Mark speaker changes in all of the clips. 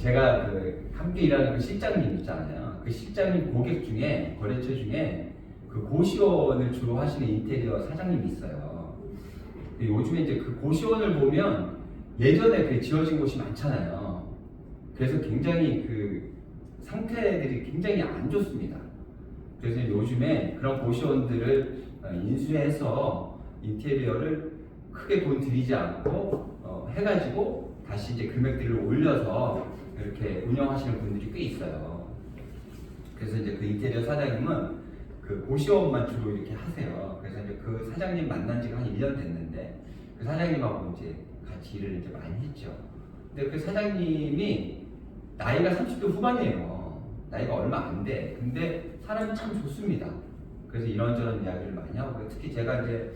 Speaker 1: 제가 함께 일하는 그 실장님 있잖아요. 그 실장님 고객 중에 거래처 중에 그 고시원을 주로 하시는 인테리어 사장님이 있어요. 요즘에 이제 그 고시원을 보면 예전에 그 지어진 곳이 많잖아요. 그래서 굉장히 그 상태들이 굉장히 안 좋습니다. 그래서 요즘에 그런 고시원들을 인수해서 인테리어를 크게 돈 들이지 않고 해가지고 다시 이제 금액들을 올려서 이렇게 운영하시는 분들이 꽤 있어요. 그래서 이제 그 인테리어 사장님은 그 고시원만 주로 이렇게 하세요. 그래서 이제 그 사장님 만난 지가 한 1년 됐는데 그 사장님하고 이제 같이 일을 이제 많이 했죠. 근데 그 사장님이 나이가 30대 후반이에요. 나이가 얼마 안 돼. 근데 사람이 참 좋습니다. 그래서 이런저런 이야기를 많이 하고, 특히 제가 이제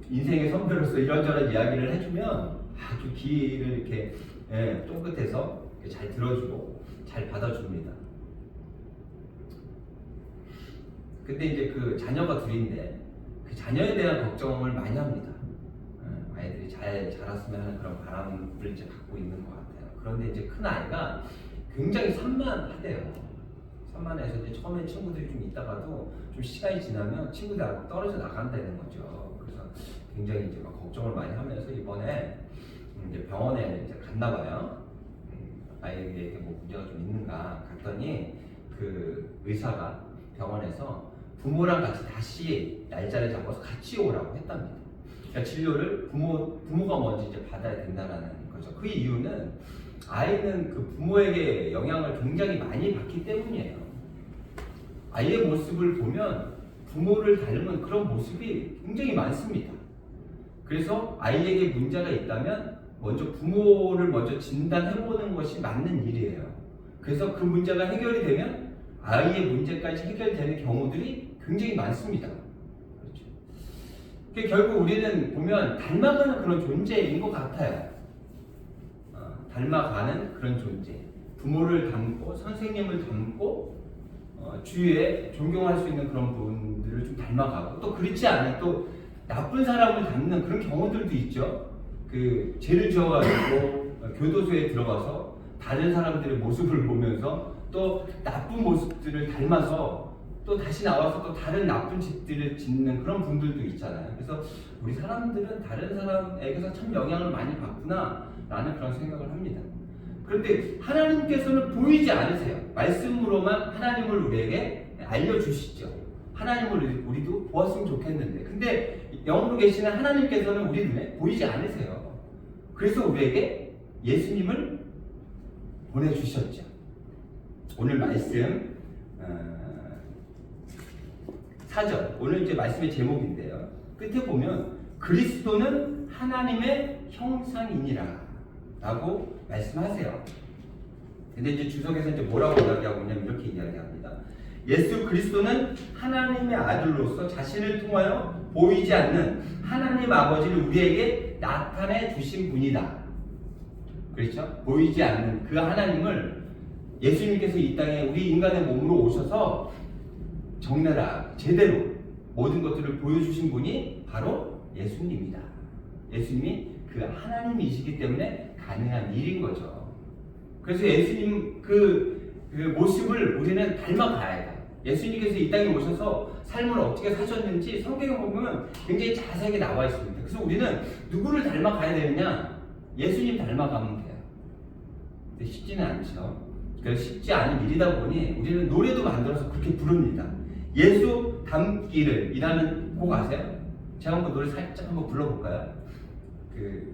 Speaker 1: 인생의 선배로서 이런저런 이야기를 해주면 아주 귀를 이렇게 쫑긋해서 잘 들어주고 잘 받아줍니다. 근데 이제 그 자녀가 둘인데 그 자녀에 대한 걱정을 많이 합니다. 아이들이 잘 자랐으면 하는 그런 바람을 이제 갖고 있는 것 같아요. 그런데 이제 큰 아이가 굉장히 산만하대요. 산만해서 이제 처음에 친구들이 좀 있다가도 좀 시간이 지나면 친구들하고 떨어져 나간다는 거죠. 그래서 굉장히 이제 막 걱정을 많이 하면서 이번에 이제 병원에 이제 갔나 봐요. 아이에게 뭐 문제가 좀 있는가 갔더니 그 의사가 병원에서 부모랑 같이 다시 날짜를 잡아서 같이 오라고 했답니다. 그러니까 진료를 부모가 먼저 이제 받아야 된다는 거죠. 그 이유는 아이는 그 부모에게 영향을 굉장히 많이 받기 때문이에요. 아이의 모습을 보면 부모를 닮은 그런 모습이 굉장히 많습니다. 그래서 아이에게 문제가 있다면 먼저 부모를 먼저 진단해보는 것이 맞는 일이에요. 그래서 그 문제가 해결이 되면 아이의 문제까지 해결되는 경우들이 굉장히 많습니다. 그렇죠. 결국 우리는 보면 닮아가는 그런 존재인 것 같아요. 닮아가는 그런 존재. 부모를 닮고 선생님을 닮고 주위에 존경할 수 있는 그런 분들을 좀 닮아가고, 또 그렇지 않은 또 나쁜 사람을 닮는 그런 경우들도 있죠. 그 죄를 지어가지고 교도소에 들어가서 다른 사람들의 모습을 보면서 또 나쁜 모습들을 닮아서 또 다시 나와서 또 다른 나쁜 짓들을 짓는 그런 분들도 있잖아요. 그래서 우리 사람들은 다른 사람에게서 참 영향을 많이 받구나 라는 그런 생각을 합니다. 그런데 하나님께서는 보이지 않으세요. 말씀으로만 하나님을 우리에게 알려주시죠. 하나님을 우리도 보았으면 좋겠는데, 근데 영으로 계시는 하나님께서는 우리 눈에 보이지 않으세요. 그래서 우리에게 예수님을 보내주셨죠. 오늘 말씀 4절, 오늘 이제 말씀의 제목인데요. 끝에 보면 그리스도는 하나님의 형상이니라 라고 말씀하세요. 근데 이제 주석에서 이제 뭐라고 이야기하고 있냐면 이렇게 이야기합니다. 예수 그리스도는 하나님의 아들로서 자신을 통하여 보이지 않는 하나님 아버지를 우리에게 나타내 주신 분이다. 그렇죠? 보이지 않는 그 하나님을 예수님께서 이 땅에 우리 인간의 몸으로 오셔서 적나라 제대로 모든 것들을 보여주신 분이 바로 예수님이다. 예수님이 그 하나님이시기 때문에 가능한 일인 거죠. 그래서 예수님 그 모습을 우리는 닮아가야 돼요. 예수님께서 이 땅에 오셔서 삶을 어떻게 사셨는지 성경에 보면 굉장히 자세하게 나와 있습니다. 그래서 우리는 누구를 닮아가야 되느냐? 예수님 닮아가면 돼요. 근데 쉽지는 않죠. 그래서 쉽지 않은 일이다 보니 우리는 노래도 만들어서 그렇게 부릅니다. 예수 닮기를 이라는 곡 아세요? 제가 한번 노래 살짝 한번 불러볼까요?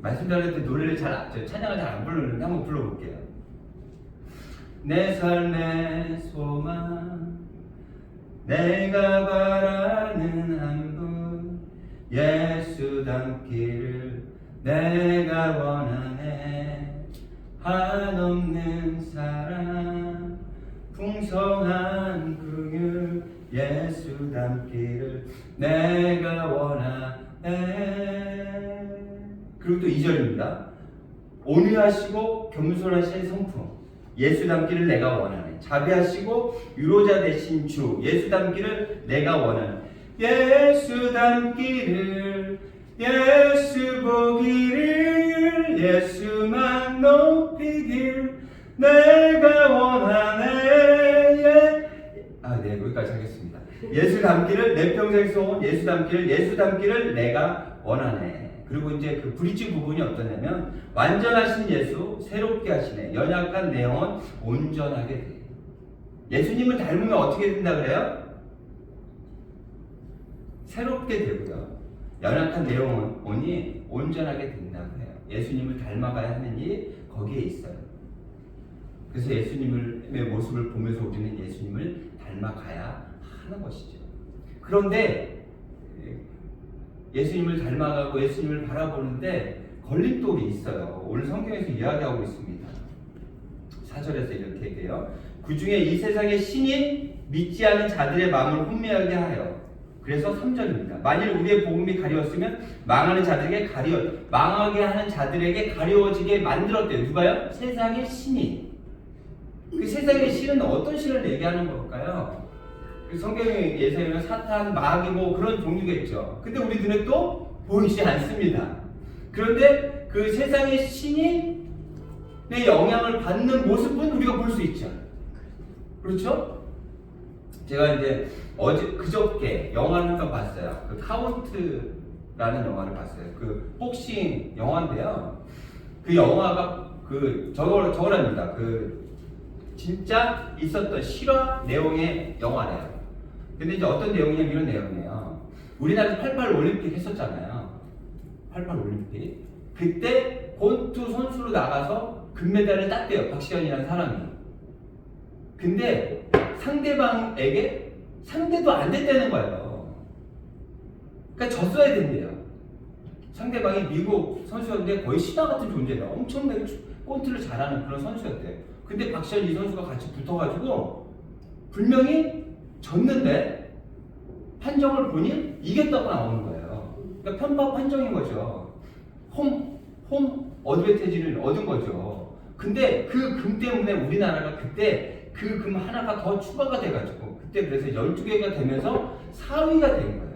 Speaker 1: 말씀드릴 때 노래를 찬양을 잘 안 부르는데 한번 불러볼게요. 내 삶의 소망, 내가 바라는 한 분, 예수 닮기를 내가 원하네. 한없는 사랑, 풍성한 긍휼, 예수 닮기를 내가 원하네. 그리고 또 2절입니다. 온유하시고 겸손하신 성품, 예수 닮기를 내가 원하네. 자비하시고 유로자 되신 주, 예수 닮기를 내가 원하네. 예수 닮기를, 예수 보기를, 예수만 높이길 내가 원하네. 네, 여기까지 하겠습니다. 예수 닮기를 내 평생 소원, 예수 닮기를 내가 원하네. 그리고 이제 그 브릿지 부분이 어떠냐면 완전하신 예수 새롭게 하시네. 연약한 내 영혼 온전하게 돼. 예수님을 닮으면 어떻게 된다 그래요? 새롭게 되고요. 연약한 내 영혼이 온전하게 된다고 해요. 예수님을 닮아가야 하는 일이 거기에 있어요. 그래서 예수님의 모습을 보면서 우리는 예수님을 닮아가야 하는 것이죠. 그런데 예수님을 닮아가고 예수님을 바라보는데 걸림돌이 있어요. 오늘 성경에서 이야기하고 있습니다. 4절에서 이렇게 얘기해요. 그 중에 이 세상의 신이 믿지 않은 자들의 마음을 혼미하게 하여. 그래서 3절입니다. 만일 우리의 복음이 가리웠으면 망하는 자들에게 망하게 하는 자들에게 가려워지게 만들었대요. 누가요? 세상의 신이. 그 세상의 신은 어떤 신을 얘기하는 걸까요? 성경에 예상에는 사탄, 마귀 뭐 그런 종류겠죠. 근데 우리 눈에 또 보이지 않습니다. 그런데 그 세상의 신이 내 영향을 받는 모습은 우리가 볼 수 있죠. 그렇죠? 제가 이제 그저께 영화를 한 편 봤어요. 그 카운트라는 영화를 봤어요. 그 복싱 영화인데요. 그 영화가 저거랍니다. 진짜 있었던 실화 내용의 영화래요. 근데 이제 어떤 내용이냐면 이런 내용이에요. 우리나라에서 88 올림픽 했었잖아요. 88 올림픽. 그때 권투 선수로 나가서 금메달을 땄대요. 박시현이라는 사람이. 근데 상대방에게 상대도 안 됐다는 거예요. 그러니까 졌어야 된대요. 상대방이 미국 선수였는데 거의 신화 같은 존재예요. 엄청나게 권투를 잘하는 그런 선수였대요. 근데 박시현 이 선수가 같이 붙어가지고 분명히 졌는데 판정을 보니 이겼다고 나오는 거예요. 그러니까 편파 판정인 거죠. 홈 어드밴티지를 얻은 거죠. 근데 그 금 때문에 우리나라가 그때 그 금 하나가 더 추가가 돼가지고 그때 그래서 12개가 되면서 4위가 된 거예요.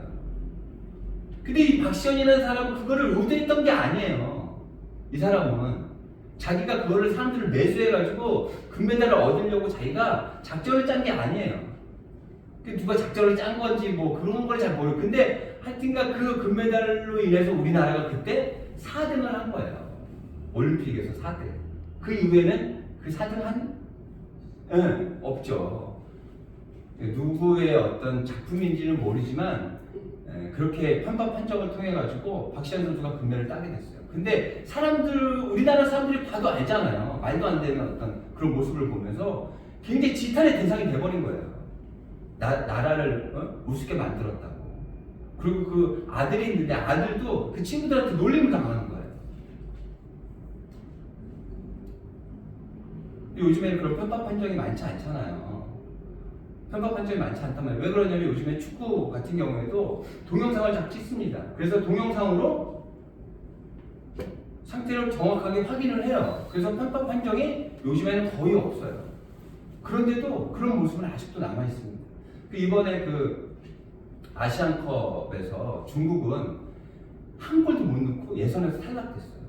Speaker 1: 근데 이 박시현이라는 사람은 그거를 의도했던 게 아니에요. 이 사람은 자기가 그거를 사람들을 매수해가지고 금메달을 얻으려고 자기가 작전을 짠 게 아니에요. 누가 작전을 짠 건지 뭐 그런 걸 잘 모르고 근데 하여튼가 그 금메달로 인해서 우리나라가 그때 4등을 한 거예요. 올림픽에서 4등. 그 이후에는 그 4등 없죠. 누구의 어떤 작품인지는 모르지만 그렇게 편파 판정을 통해 가지고 박시현 선수가 금메달을 따게 됐어요. 근데 우리나라 사람들이 봐도 알잖아요. 말도 안 되는 어떤 그런 모습을 보면서 굉장히 지탄의 대상이 돼버린 거예요. 나라를 우습게 만들었다고. 그리고 그 아들이 있는데 아들도 그 친구들한테 놀림을 당하는 거예요. 요즘에 그런 편파 판정이 많지 않잖아요. 편파 판정이 많지 않단 말이에요. 왜 그러냐면 요즘에 축구 같은 경우에도 동영상을 잘 찍습니다. 그래서 동영상으로 상태를 정확하게 확인을 해요. 그래서 편파 판정이 요즘에는 거의 없어요. 그런데도 그런 모습은 아직도 남아 있습니다. 이번에 아시안컵에서 중국은 한 골도 못 넣고 예선에서 탈락됐어요.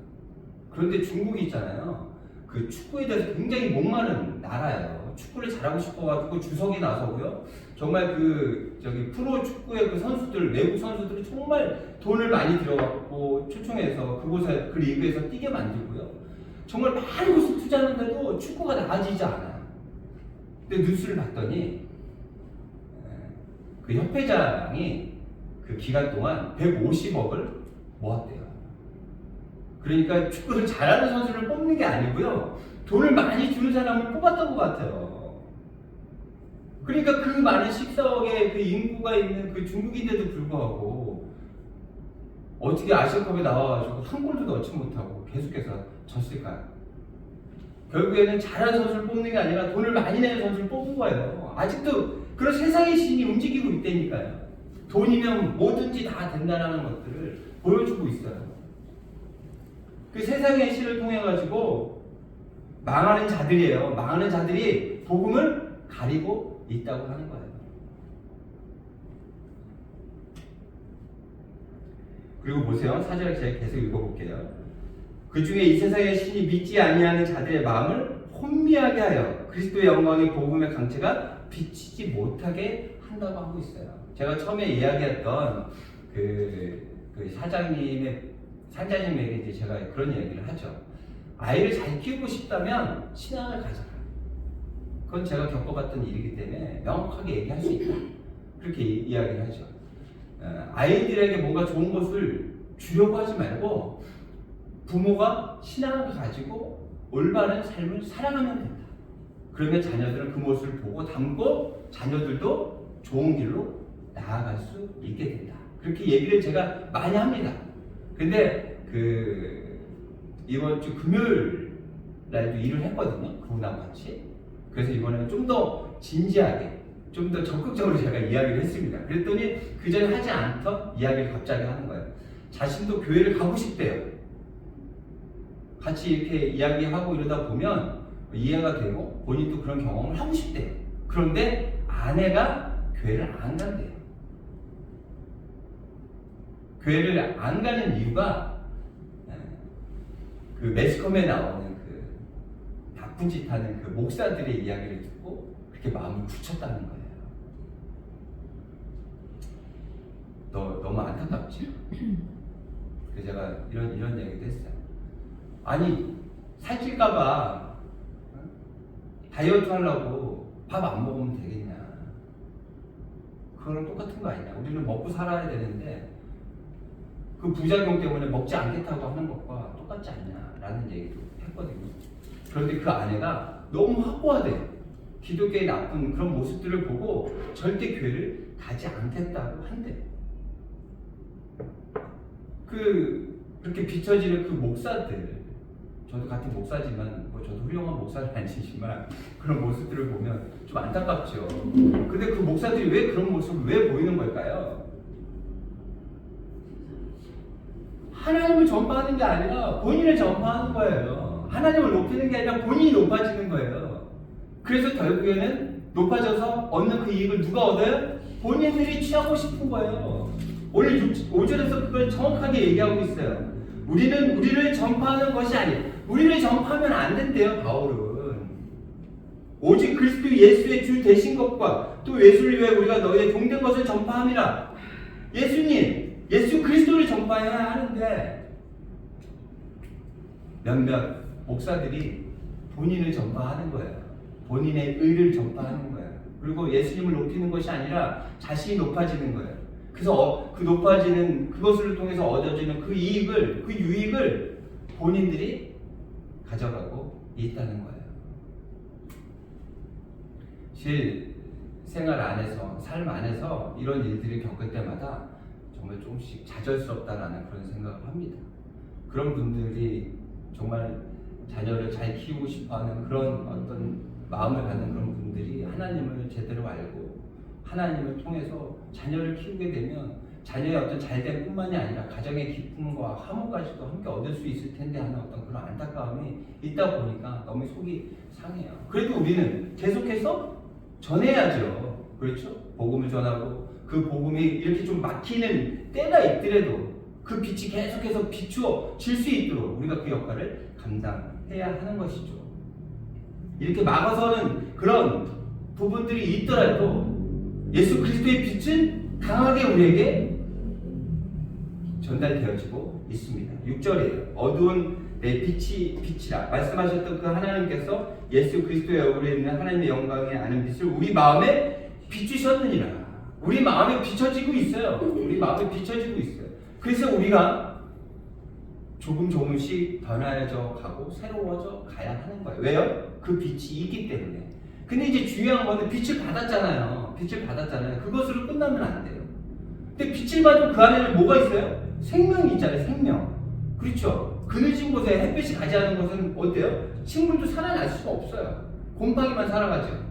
Speaker 1: 그런데 중국이 있잖아요. 그 축구에 대해서 굉장히 목마른 나라예요. 축구를 잘하고 싶어가지고 주석이 나서고요. 정말 프로 축구의 그 선수들, 외국 선수들이 정말 돈을 많이 들여갖고 초청해서 그곳에 그 리그에서 뛰게 만들고요. 정말 많은 곳을 투자하는데도 축구가 나아지지 않아요. 근데 뉴스를 봤더니 그 협회장이 그 기간 동안 150억을 모았대요. 그러니까 축구를 잘하는 선수를 뽑는 게 아니고요. 돈을 많이 주는 사람을 뽑았던 것 같아요. 그러니까 그 많은 14억의 그 인구가 있는 그 중국인데도 불구하고 어떻게 아시아컵에 나와가지고 한 골도 넣지 못하고 계속해서 졌을까요? 결국에는 잘하는 선수를 뽑는 게 아니라 돈을 많이 내는 선수를 뽑은 거예요. 아직도 그런 세상의 신이 움직이고 있다니까요. 돈이면 뭐든지 다 된다는 것들을 보여주고 있어요. 그 세상의 신을 통해 가지고 망하는 자들이에요. 망하는 자들이 복음을 가리고 있다고 하는 거예요. 그리고 보세요. 4절 제가 계속 읽어볼게요. 그 중에 이 세상의 신이 믿지 아니하는 자들의 마음을 혼미하게 하여 그리스도의 영광의 복음의 강체가 비치지 못하게 한다고 하고 있어요. 제가 처음에 이야기했던 그 산자님에게 이제 제가 그런 이야기를 하죠. 아이를 잘 키우고 싶다면 신앙을 가져라. 그건 제가 겪어봤던 일이기 때문에 명확하게 얘기할 수 있다. 그렇게 이야기를 하죠. 아이들에게 뭔가 좋은 것을 주려고 하지 말고 부모가 신앙을 가지고 올바른 삶을 살아가면 된다. 그러면 자녀들은 그 모습을 보고 닮고 자녀들도 좋은 길로 나아갈 수 있게 된다. 그렇게 얘기를 제가 많이 합니다. 근데 이번 주 금요일 날도 일을 했거든요. 그분하고 같이. 그래서 이번에는 좀 더 진지하게, 좀 더 적극적으로 제가 이야기를 했습니다. 그랬더니 그 전에 하지 않던 이야기를 갑자기 하는 거예요. 자신도 교회를 가고 싶대요. 같이 이렇게 이야기하고 이러다 보면 이해가 되고 본인도 그런 경험을 하고 싶대요. 그런데 아내가 교회를 안 간대요. 교회를 안 가는 이유가 그 매스컴에 나오는 그 나쁜 짓 하는 그 목사들의 이야기를 듣고 그렇게 마음을 굳혔다는 거예요. 너무 안타깝지? 그래서 제가 이런 얘기도 했어요. 아니 살찔까봐 다이어트 하려고 밥 안 먹으면 되겠냐? 그거랑 똑같은 거 아니냐? 우리는 먹고 살아야 되는데 그 부작용 때문에 먹지 않겠다고 하는 것과 똑같지 않냐라는 얘기도 했거든요. 그런데 그 아내가 너무 확고하대. 기독교의 나쁜 그런 모습들을 보고 절대 교회를 가지 않겠다고 한대. 그렇게 비춰지는 그 목사들, 저도 같은 목사지만 저도 훌륭한 목사는 아니지만 그런 모습들을 보면 좀 안타깝죠. 근데 그 목사들이 왜 그런 모습을 왜 보이는 걸까요? 하나님을 전파하는 게 아니라 본인을 전파하는 거예요. 하나님을 높이는 게 아니라 본인이 높아지는 거예요. 그래서 결국에는 높아져서 얻는 그 이익을 누가 얻어요? 본인들이 취하고 싶은 거예요. 오늘 5절에서 그걸 정확하게 얘기하고 있어요. 우리는 우리를 전파하는 것이 아니에요. 우리를 전파하면 안 된대요, 바울은. 오직 그리스도 예수의 주 되신 것과 또 예수를 위해 우리가 너희의 종된 것을 전파함이라. 예수님, 예수 그리스도를 전파해야 하는데 몇몇 목사들이 본인을 전파하는 거예요. 본인의 의를 전파하는 거예요. 그리고 예수님을 높이는 것이 아니라 자신이 높아지는 거예요. 그래서 그 높아지는 그것을 통해서 얻어지는 그 이익을, 그 유익을 본인들이 가져가고 있다는 거예요. 실생활 안에서, 삶 안에서 이런 일들을 겪을 때마다 정말 조금씩 좌절스럽다라는 그런 생각을 합니다. 그런 분들이 정말 자녀를 잘 키우고 싶어하는 그런 어떤 마음을 갖는 그런 분들이 하나님을 제대로 알고 하나님을 통해서 자녀를 키우게 되면 자녀의 어떤 잘됨 뿐만이 아니라 가정의 기쁨과 화목까지도 함께 얻을 수 있을 텐데 하는 어떤 그런 안타까움이 있다 보니까 너무 속이 상해요. 그래도 우리는 계속해서 전해야죠. 그렇죠? 복음을 전하고 그 복음이 이렇게 좀 막히는 때가 있더라도 그 빛이 계속해서 비추어질 수 있도록 우리가 그 역할을 감당해야 하는 것이죠. 이렇게 막아서는 그런 부분들이 있더라도 예수 그리스도의 빛은 강하게 우리에게 전달되어지고 있습니다. 6절이에요. 어두운 내 빛이라 말씀하셨던 그 하나님께서 예수 그리스도의 얼굴에 있는 하나님의 영광에 아는 빛을 우리 마음에 비추셨느니라. 우리 마음에 비춰지고 있어요. 우리 마음에 비춰지고 있어요. 그래서 우리가 조금씩 변화해져 가고 새로워져 가야 하는 거예요. 왜요? 그 빛이 있기 때문에. 근데 이제 중요한 거는 빛을 받았잖아요. 빛을 받았잖아요. 그것으로 끝나면 안 돼요. 근데 빛을 받은 그 안에는 뭐가 있어요? 생명이 있잖아요. 생명. 그렇죠? 그늘진 곳에 햇빛이 가지 않은 곳은 어때요? 식물도 살아날 수가 없어요. 곰팡이만 살아가죠.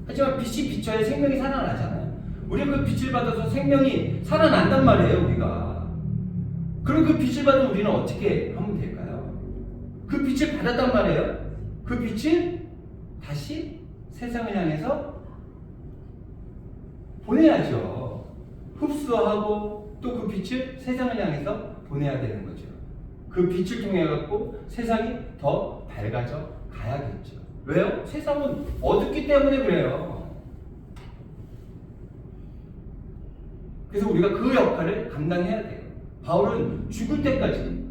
Speaker 1: 하지만 빛이 비춰야 생명이 살아나잖아요. 우리가 그 빛을 받아서 생명이 살아난단 말이에요. 우리가. 그럼 그 빛을 받은 우리는 어떻게 하면 될까요? 그 빛을 받았단 말이에요. 그 빛을 다시 세상을 향해서 보내야죠. 흡수하고 또 그 빛을 세상을 향해서 보내야 되는 거죠. 그 빛을 통해 갖고 세상이 더 밝아져 가야겠죠. 왜요? 세상은 어둡기 때문에 그래요. 그래서 우리가 그 역할을 감당해야 돼요. 바울은 죽을 때까지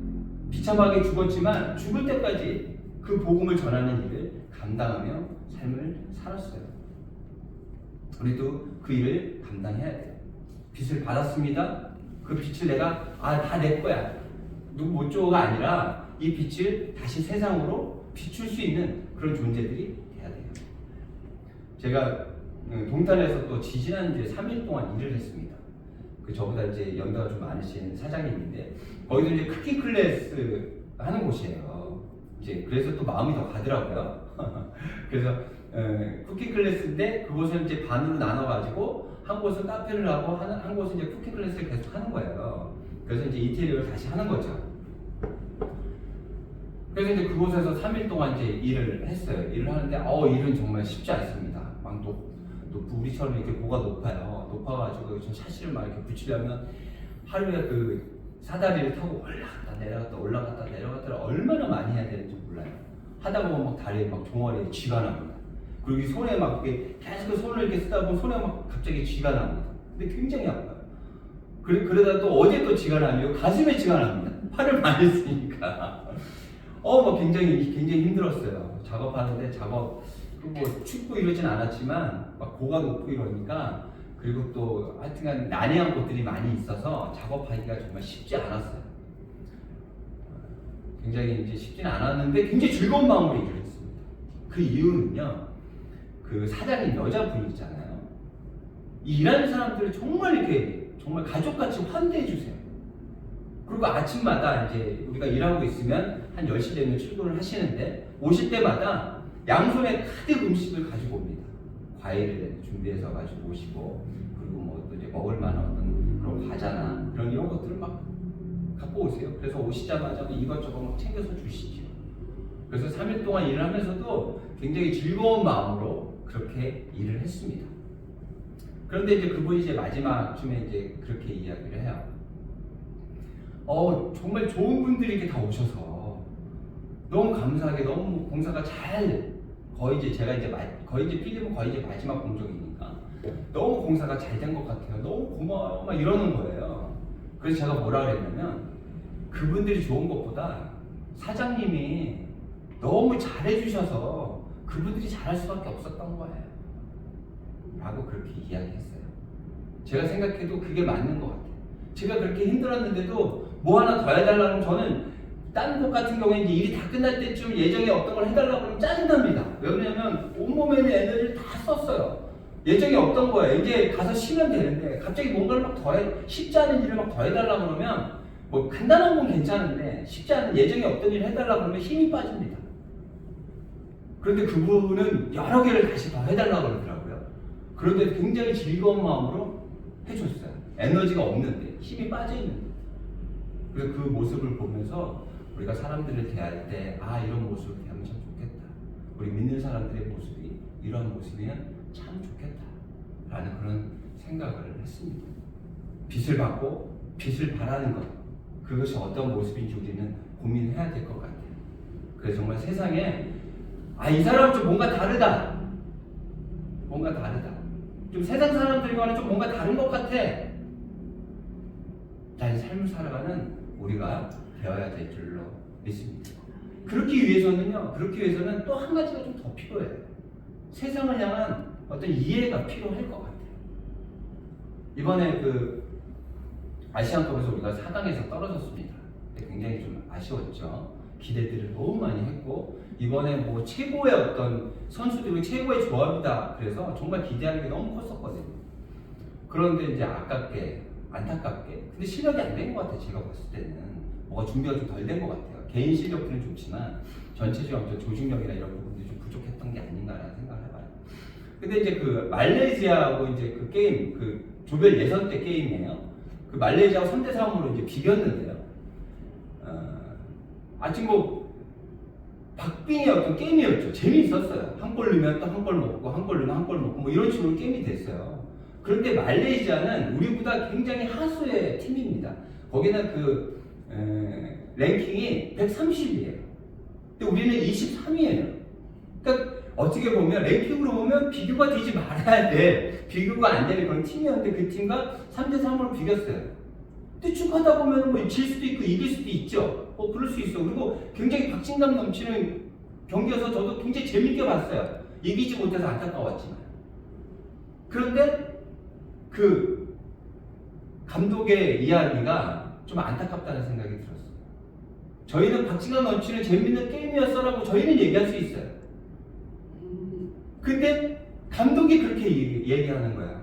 Speaker 1: 비참하게 죽었지만 죽을 때까지 그 복음을 전하는 일을 감당하며 삶을 살았어요. 우리도 그 일을 감당해야 돼요. 빛을 받았습니다. 그 빛을 내가 다 내 거야. 누구 못 줘가 아니라 이 빛을 다시 세상으로 비출 수 있는 그런 존재들이 돼야 돼요. 제가 동탄에서 또 지지난주에 3일 동안 일을 했습니다. 저보다 이제 연배가 좀 많으신 사장님인데 거기도 이제 쿠킹 클래스 하는 곳이에요. 이제 그래서 또 마음이 더 가더라고요. 그래서 쿠킹 클래스인데 그곳을 이제 반으로 나눠가지고 한 곳은 카페를 하고 한 곳은 이제 쿠킹 클래스를 계속 하는 거예요. 그래서 이제 인테리어를 다시 하는 거죠. 그래서 이제 그곳에서 3일 동안 이제 일을 했어요. 일을 하는데 일은 정말 쉽지 않습니다. 막 우리처럼 이렇게 고가 높아가지고 샤시를 막 이렇게 붙이려면 하루에 그 사다리를 타고 올라갔다 내려갔다 얼마나 많이 해야 되는지 몰라요. 하다 보면 막 다리에 막 종아리에 쥐가 납니다. 그리고 이 손에 막 이렇게 계속 손을 이렇게 쓰다 보면 손에 막 갑자기 쥐가 납니다. 근데 굉장히 아파요. 그러다 또 어제 또 쥐가 나면 가슴에 쥐가 납니다. 팔을 많이 쓰니까. 막 굉장히 힘들었어요. 작업하는데 뭐 춥고 이러진 않았지만 막 고가 높고 이러니까 그리고 또 하여튼간 난해한 것들이 많이 있어서 작업하기가 정말 쉽지 않았어요. 굉장히 이제 쉽지는 않았는데 굉장히 즐거운 마음으로 일을 했습니다. 그 이유는요, 그 사장님 여자분이 있잖아요. 이 일하는 사람들을 정말 가족같이 환대해 주세요. 그리고 아침마다 이제 우리가 일하고 있으면 한 10시 되면 출근을 하시는데 오실 때마다 양손에 가득 음식을 가지고 옵니다. 과일을 준비해서 가지고 오시고 그리고 뭐 또 이제 먹을 만한 어떤 그런 과자나 이런 것들을 막 갖고 오세요. 그래서 오시자마자 이것저것 막 챙겨서 주시죠. 그래서 3일 동안 일을 하면서도 굉장히 즐거운 마음으로 그렇게 일을 했습니다. 그런데 이제 그분이 이제 마지막쯤에 이제 그렇게 이야기를 해요. 정말 좋은 분들이 이렇게 다 오셔서 너무 감사하게 너무 공사가 거의 이제 제가 이제 거의 이제 필름은 거의 이제 마지막 공정이니까 너무 공사가 잘 된 것 같아요. 너무 고마워요. 막 이러는 거예요. 그래서 제가 뭐라 그랬냐면 그분들이 좋은 것보다 사장님이 너무 잘해주셔서 그분들이 잘할 수밖에 없었던 거예요. 라고 그렇게 이야기했어요. 제가 생각해도 그게 맞는 것 같아요. 제가 그렇게 힘들었는데도 뭐 하나 더 해달라고 하면 저는 딴 곳 같은 경우에 이제 일이 다 끝날 때쯤 예정에 어떤 걸 해달라고 하면 짜증납니다. 왜냐면 온몸에 있는 에너지를 다 썼어요. 예정에 없던 거예요. 이제 가서 쉬면 되는데 갑자기 뭔가를 막 쉽지 않은 일을 막 더 해달라고 그러면 뭐 간단한 건 괜찮은데 쉽지 않은 예정에 없던 일을 해달라고 그러면 힘이 빠집니다. 그런데 그분은 여러 개를 다시 더 해달라고 그러더라고요. 그런데 굉장히 즐거운 마음으로 해줬어요. 에너지가 없는데 힘이 빠져있는데. 그래서 그 모습을 보면서 우리가 사람들을 대할 때 이런 모습을 대하면 참 좋겠다. 우리 믿는 사람들의 모습이 이런 모습이면 참 좋겠다 라는 그런 생각을 했습니다. 빛을 받고 빛을 바라는 것, 그것이 어떤 모습인지 우리는 고민해야 될 것 같아요. 그래서 정말 세상에 이 사람은 좀 뭔가 다르다, 좀 세상 사람들과는 좀 뭔가 다른 것 같아 라는 삶을 살아가는 우리가 되어야 될 줄로 믿습니다. 그렇기 위해서는 또 한 가지가 좀 더 필요해요. 세상을 향한 어떤 이해가 필요할 것 같아요. 이번에 그 아시안컵에서 우리가 4강에서 떨어졌습니다. 굉장히 좀 아쉬웠죠. 기대들을 너무 많이 했고 이번에 뭐 최고의 어떤 선수들이 최고의 조합이다 그래서 정말 기대하는 게 너무 컸었거든요. 그런데 이제 안타깝게 근데 실력이 안 된 것 같아요. 제가 봤을 때는 뭐가 준비가 좀 덜 된 것 같아요. 개인 실력들은 좋지만 전체적으로 조직력이나 이런 부분들이 좀 부족했던 게 아닌가라는 생각을 해봐요. 근데 이제 그 말레이시아하고 이제 그 게임, 그 조별 예선 때 게임이에요. 그 말레이시아가 3대3으로 이제 비겼는데요. 아직 뭐 박빙의 어떤 게임이었죠. 재미있었어요. 한 골 넣으면 또 한 골 먹고, 한 골 넣으면 한 골 먹고, 뭐 이런 식으로 게임이 됐어요. 그런데 말레이시아는 우리보다 굉장히 하수의 팀입니다. 거기는 랭킹이 130이에요. 근데 우리는 23위예요. 그러니까 어떻게 보면 랭킹으로 보면 비교가 되지 말아야 돼. 비교가 안 되는 그런 팀이었는데 그 팀과 3대3으로 비겼어요. 근데 쭉 하다 보면 뭐 질 수도 있고 이길 수도 있죠. 그럴 수 있어. 그리고 굉장히 박진감 넘치는 경기여서 저도 굉장히 재밌게 봤어요. 이기지 못해서 안타까웠지만. 그런데 그 감독의 이야기가 좀 안타깝다는 생각이 들었어요. 저희는 박진감 넘치는 재밌는 게임이었어라고 저희는 얘기할 수 있어요. 근데 감독이 그렇게 얘기하는 거예요.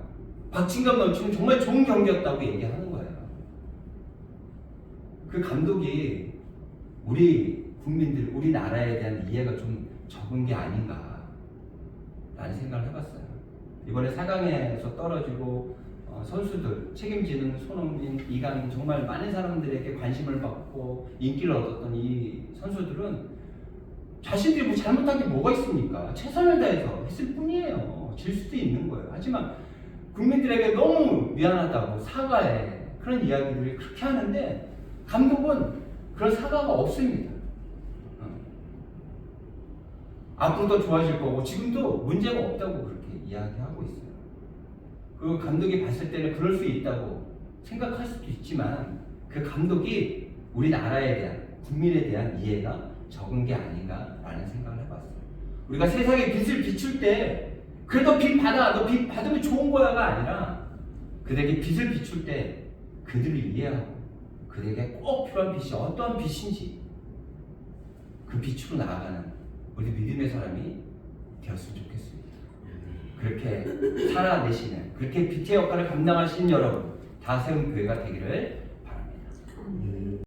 Speaker 1: 박진감 넘치는 정말 좋은 경기였다고 얘기하는 거예요. 그 감독이 우리 국민들, 우리나라에 대한 이해가 좀 적은 게 아닌가 라는 생각을 해봤어요. 이번에 4강에서 떨어지고 선수들, 책임지는 손흥민, 이강인 정말 많은 사람들에게 관심을 받고 인기를 얻었던 이 선수들은 자신들이 뭐 잘못한 게 뭐가 있습니까? 최선을 다해서 했을 뿐이에요. 질 수도 있는 거예요. 하지만 국민들에게 너무 미안하다고 사과해 그런 이야기들을 그렇게 하는데 감독은 그런 사과가 없습니다. 앞으로 더 좋아질 거고 지금도 문제가 없다고 그렇게 이야기하고 있어요. 그 감독이 봤을 때는 그럴 수 있다고 생각할 수도 있지만 그 감독이 우리나라에 대한 국민에 대한 이해가 적은 게 아닌가라는 생각을 해봤어요. 우리가 세상에 빛을 비출 때 그래도 빛 받아, 너 빛 받으면 좋은 거야가 아니라 그들에게 빛을 비출 때 그들을 이해하고 그들에게 꼭 필요한 빛이 어떠한 빛인지 그 빛으로 나아가는 우리 믿음의 사람이 되었으면 좋겠습니다. 그렇게 살아내시는, 그렇게 빛의 역할을 감당하시는 여러분, 다세움 교회가 되기를 바랍니다.